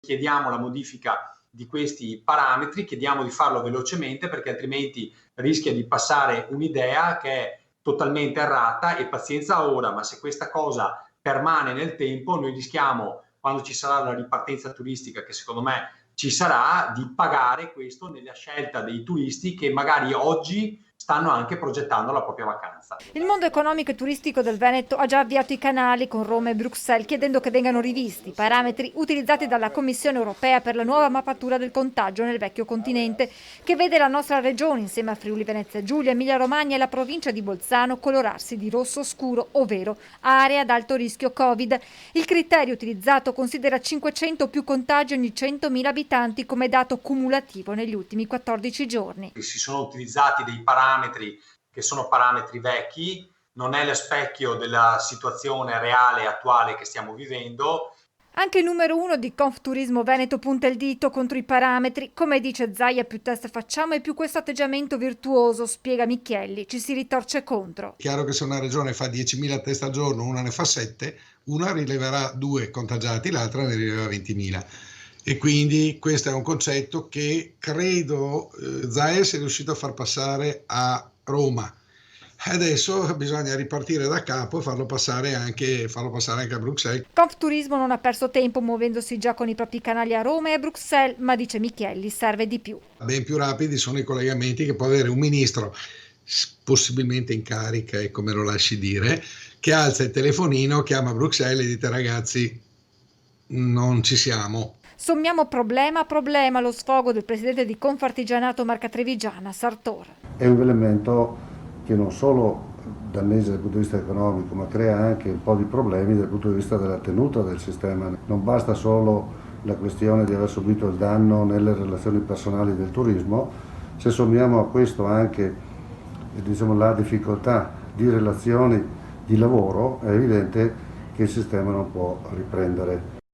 chiediamo la modifica di questi parametri, chiediamo di farlo velocemente perché altrimenti rischia di passare un'idea che è totalmente errata, e pazienza ora, ma se questa cosa permane nel tempo noi rischiamo, quando ci sarà la ripartenza turistica, che secondo me ci sarà, di pagare questo nella scelta dei turisti che magari oggi stanno anche progettando la propria vacanza. Il mondo economico e turistico del Veneto ha già avviato i canali con Roma e Bruxelles chiedendo che vengano rivisti i parametri utilizzati dalla Commissione europea per la nuova mappatura del contagio nel vecchio continente, che vede la nostra regione insieme a Friuli Venezia Giulia, Emilia Romagna e la provincia di Bolzano colorarsi di rosso scuro, ovvero area ad alto rischio Covid. Il criterio utilizzato considera 500 più contagi ogni 100.000 abitanti come dato cumulativo negli ultimi 14 giorni. Si sono utilizzati dei parametri che sono parametri vecchi, non è lo specchio della situazione reale e attuale che stiamo vivendo. Anche il numero 1 di Confturismo Veneto punta il dito contro i parametri. Come dice Zaia, più test facciamo e più questo atteggiamento virtuoso, spiega Michielli, ci si ritorce contro. Chiaro che se una regione fa 10.000 test al giorno, una ne fa 7, una rileverà 2 contagiati, l'altra ne rileva 20.000. E quindi questo è un concetto che credo Zaia sia riuscito a far passare a Roma. Adesso bisogna ripartire da capo e farlo passare anche a Bruxelles. Confturismo non ha perso tempo muovendosi già con i propri canali a Roma e a Bruxelles, ma dice Michielli serve di più. Ben più rapidi sono i collegamenti che può avere un ministro, possibilmente in carica, e come lo lasci dire, che alza il telefonino, chiama Bruxelles e dite ragazzi non ci siamo. Sommiamo problema a problema lo sfogo del presidente di Confartigianato Marca Trevigiana, Sartor. È un elemento che non solo danneggia dal punto di vista economico, ma crea anche un po' di problemi dal punto di vista della tenuta del sistema. Non basta solo la questione di aver subito il danno nelle relazioni personali del turismo, se sommiamo a questo anche la difficoltà di relazioni di lavoro, è evidente che il sistema non può riprendere.